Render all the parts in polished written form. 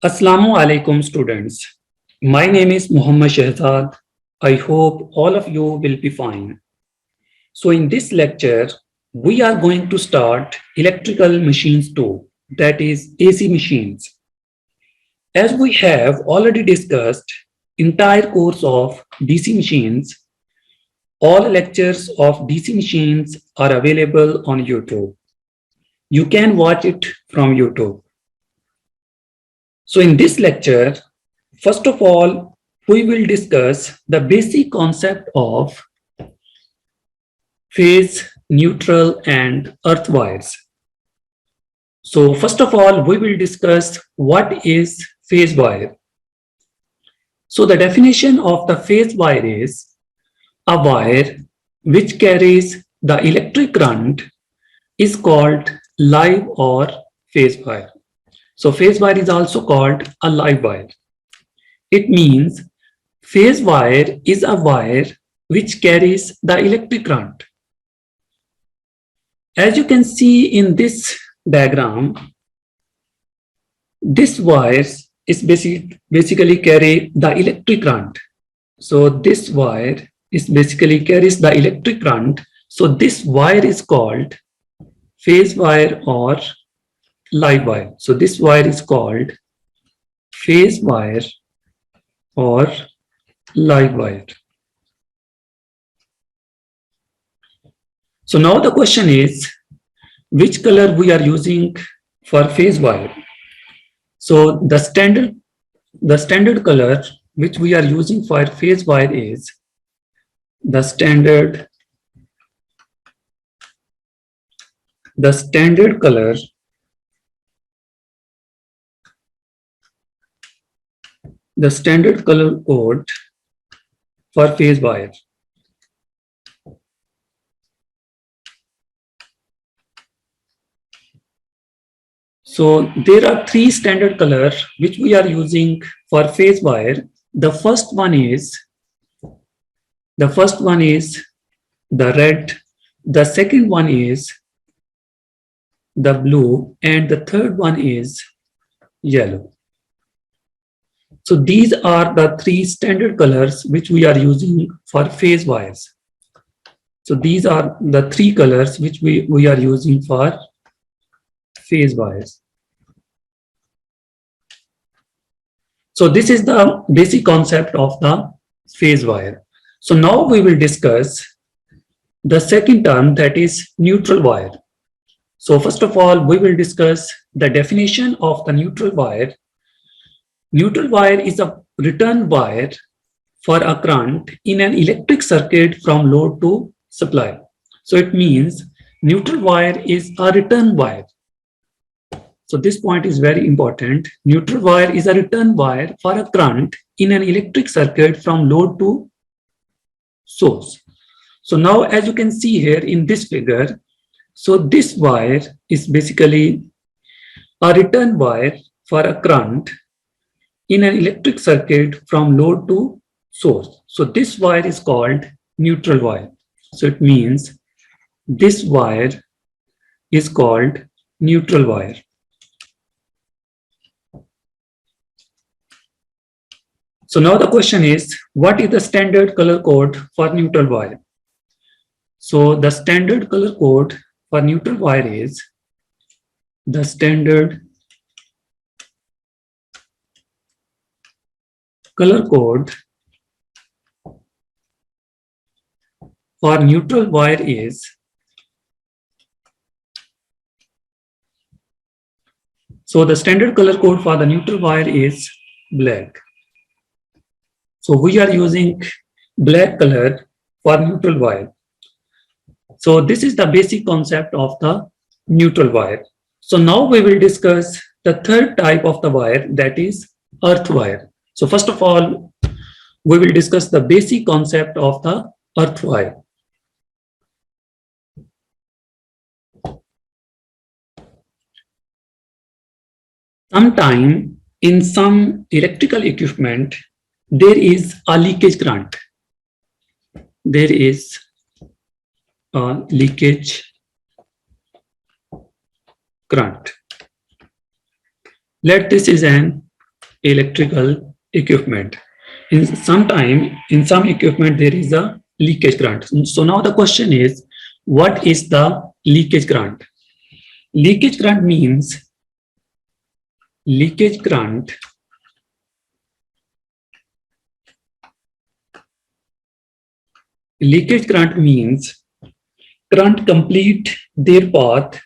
Assalamu alaikum students. My name is Muhammad Shehzad. I hope all of you will be fine. So in this lecture, we are going to start electrical machines too, that is AC machines. As we have already discussed entire course of DC machines, all lectures of DC machines are available on YouTube. You can watch it from YouTube. So in this lecture, first of all, we will discuss the basic concept of phase, neutral, and earth wires. So first of all, we will discuss what is phase wire. So the definition of the phase wire is a wire which carries the electric current is called live or phase wire. So phase wire is also called a live wire. It means phase wire is a wire which carries the electric current. As you can see in this diagram, this wires is basically carry the electric current. So this wire is basically carries the electric current. So this wire is called phase wire or live wire. So this wire is called phase wire or live wire. So now the question is, which color we are using for phase wire? So the standard color which we are using for phase wire is the standard color code for phase wire. So there are three standard colors which we are using for phase wire. The first one is the red, the second one is the blue, and the third one is yellow. So these are the three standard colors which we are using for phase wires. So these are the three colors which we are using for phase wires. So this is the basic concept of the phase wire. So now we will discuss the second term, that is neutral wire. So first of all, we will discuss the definition of the neutral wire. Neutral wire is a return wire for a current in an electric circuit from load to supply. So it means neutral wire is a return wire. So this point is very important. Neutral wire is a return wire for a current in an electric circuit from load to source. So now as you can see here in this figure, so this wire is basically a return wire for a current in an electric circuit from load to source. So this wire is called neutral wire. So it means this wire is called neutral wire. So now the question is, what is the standard color code for neutral wire? So the standard color code for neutral wire is the standard color code for neutral wire is the standard color code for the neutral wire is black. So we are using black color for neutral wire. So this is the basic concept of the neutral wire. So now we will discuss the third type of the wire, that is earth wire. So first of all, we will discuss the basic concept of the earth wire. Sometime in some electrical equipment, there is a leakage current. There is a leakage current. Let this is an electrical equipment. In some equipment, there is a leakage current. So now the question is, what is the leakage current? Leakage current means leakage current means current complete their path,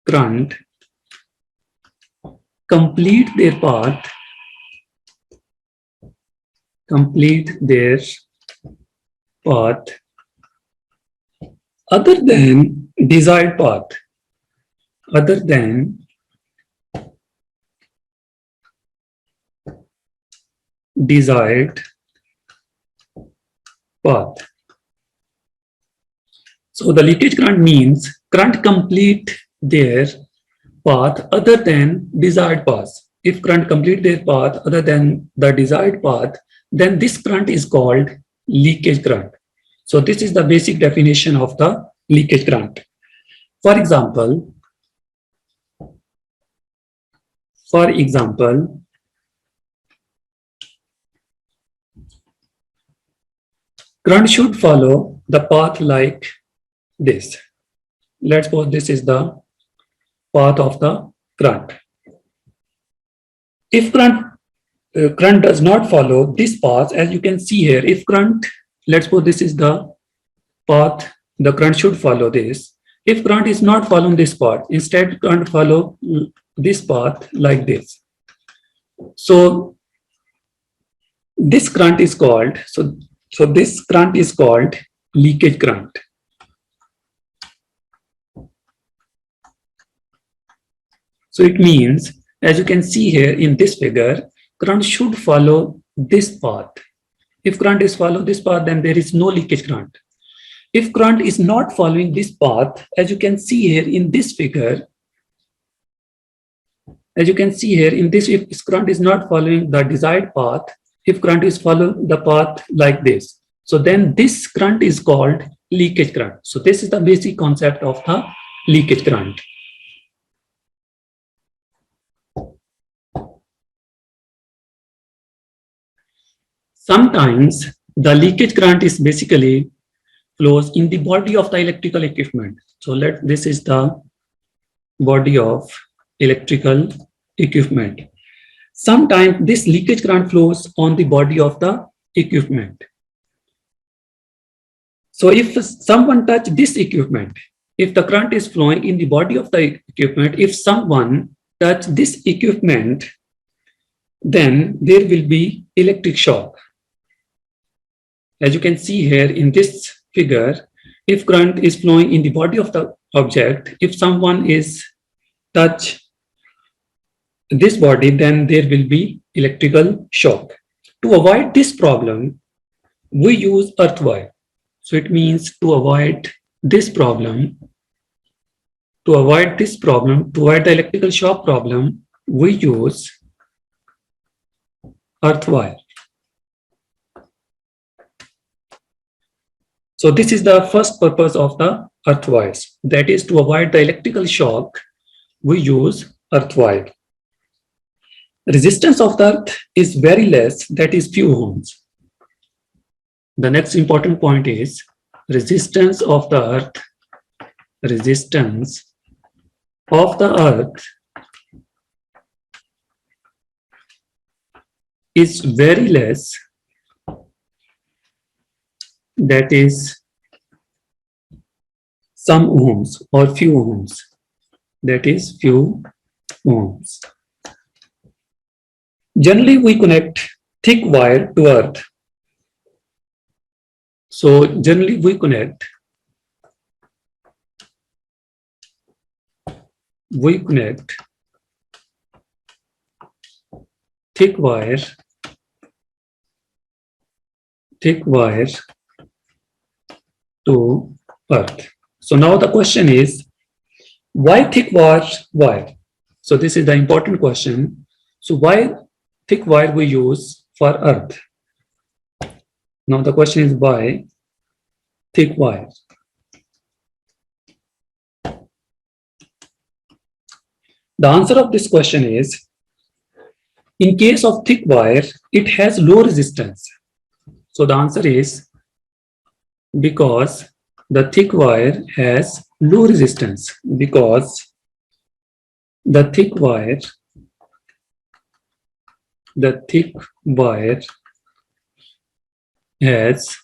current complete their path, other than desired path, other than desired path. So the leakage current means current complete their path other than desired path. If current complete their path other than the desired path, then this current is called leakage current. So this is the basic definition of the leakage current. For example, current should follow the path like this. Let's suppose this is the path of the current. If current does not follow this path, as you can see here, if current, let's suppose this is the path, the current should follow this. If current is not following this path, instead current follow this path like this. So this current is called, so this current is called leakage current. So it means, as you can see here in this figure, current should follow this path. If current is follow this path, then there is no leakage current. If current is not following this path, as you can see here in this figure, if current is not following the desired path, if current is follow the path like this, so then this current is called leakage current. So this is the basic concept of the leakage current. Sometimes the leakage current is basically flows in the body of the electrical equipment. So this is the body of electrical equipment. Sometimes this leakage current flows on the body of the equipment. So if someone touch this equipment, if the current is flowing in the body of the equipment, if someone touch this equipment, then there will be electric shock. As you can see here in this figure, if current is flowing in the body of the object, if someone is touch this body, then there will be electrical shock. To avoid this problem, we use earth wire. So it means to avoid this problem, to avoid the electrical shock problem, we use earth wire. So this is the first purpose of the earth wires. That is to avoid the electrical shock, we use earth wire. Resistance of the earth is very less, that is few ohms. The next important point is resistance of the earth. Resistance of the earth is very less, that is some ohms or few ohms, that is few ohms. Generally, we connect thick wire to earth. So generally, we connect thick wire to earth. So now the question is, why thick wire? So this is the important question. So why thick wire we use for earth? Now the question is, why thick wire? The answer of this question is, In case of thick wire, it has low resistance. So the answer is because the thick wire has low resistance, because the thick wire has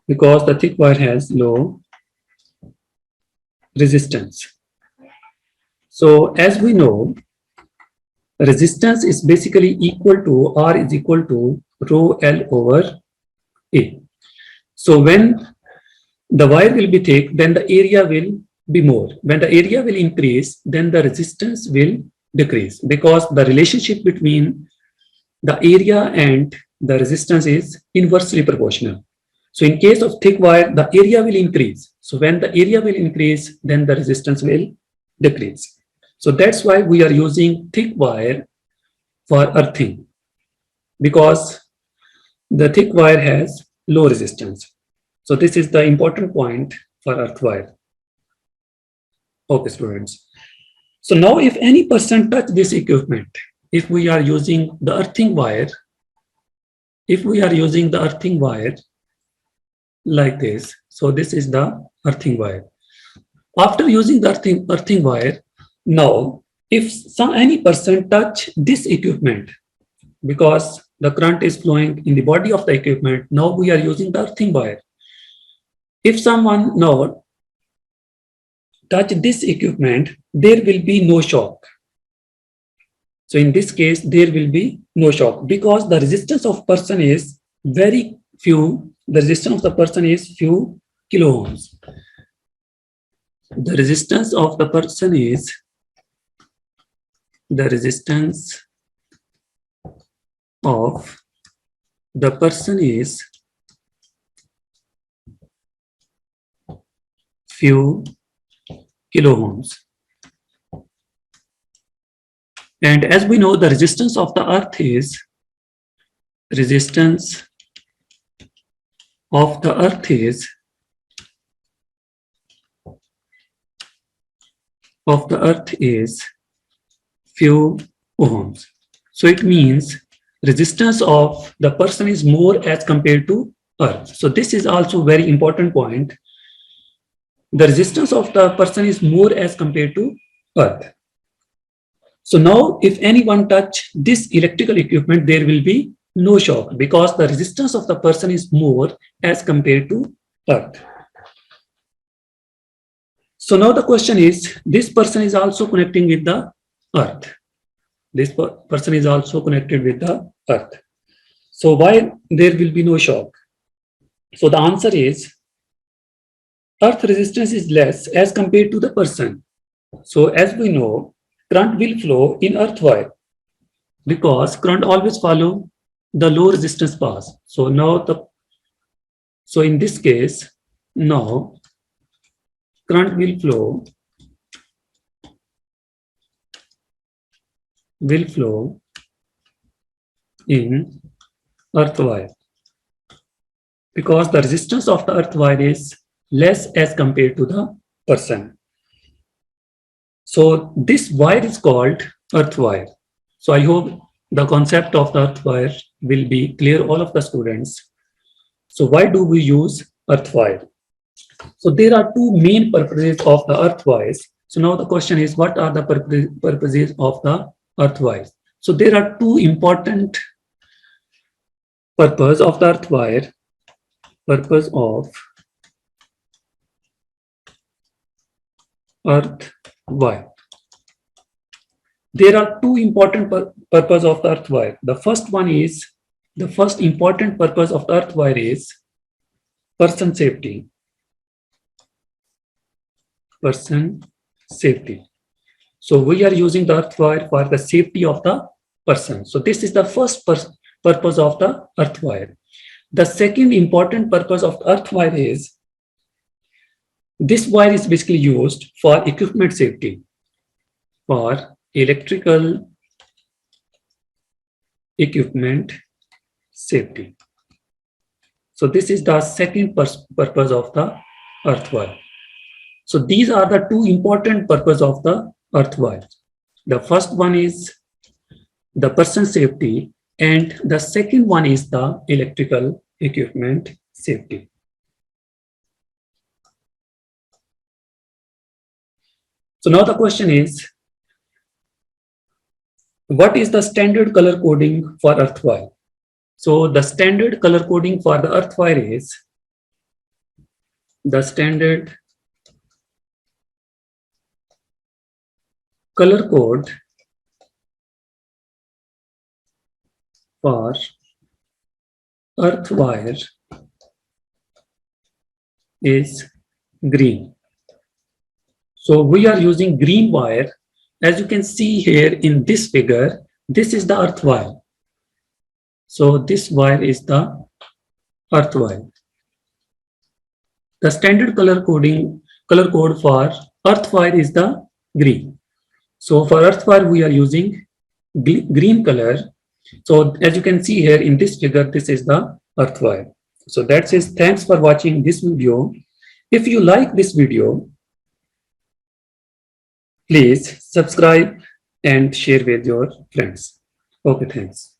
because the thick wire has low resistance. So as we know, resistance is basically equal to R is equal to rho L over A. So when the wire will be thick, then the area will be more. When the area will increase, then the resistance will decrease, because the relationship between the area and the resistance is inversely proportional. So in case of thick wire, the area will increase. So when the area will increase, then the resistance will decrease. So that's why we are using thick wire for earthing, because the thick wire has low resistance. So this is the important point for earth wire. Okay, students. So now if any person touch this equipment, if we are using the earthing wire, like this, so this is the earthing wire. After using the earthing wire, now if any person touch this equipment, because the current is flowing in the body of the equipment, now we are using the earthing wire. If someone now touch this equipment, there will be no shock. So in this case, there will be no shock, because the resistance of person is very few. The resistance of the person is few kilo ohms. The resistance of the person is few kilo ohms. And as we know, the resistance of the earth is few ohms. So it means resistance of the person is more as compared to earth. So this is also very important point. The resistance of the person is more as compared to earth. So now if anyone touch this electrical equipment, there will be no shock, because the resistance of the person is more as compared to earth. So now the question is, this person is also connecting with the earth. This person is also connected with the earth. So why there will be no shock? So the answer is, earth resistance is less as compared to the person. So as we know, current will flow in earth wire, because current always follow the low resistance path. So in this case, now current will flow in earth wire, because the resistance of the earth wire is less as compared to the person. So this wire is called earth wire. So I hope the concept of the earth wire will be clear all of the students. So why do we use earth wire? So there are two main purposes of the earth wires. So now the question is, what are the purposes of the earth wires? So there are two important purpose of the earth wire. There are two important purpose of the earth wire. The first important purpose of the earth wire is person safety. So we are using the earth wire for the safety of the person. So this is the first purpose of the earth wire. The second important purpose of the earth wire is, this wire is basically used for equipment safety, for electrical equipment safety. So this is the second purpose of the earth wire. So these are the two important purposes of the earth wire. The first one is the person safety, and the second one is the electrical equipment safety. So now the question is, what is the standard color coding for earth wire? So the standard color coding for the earth wire is the standard color code for earth wire is green. So we are using green wire. As you can see here in this figure, this is the earth wire. So this wire is the earth wire. The standard color code for earth wire is the green. So for earth wire, we are using green color. So as you can see here in this figure, this is the earth wire. So that says, thanks for watching this video. If you like this video, please subscribe and share with your friends. Okay, thanks.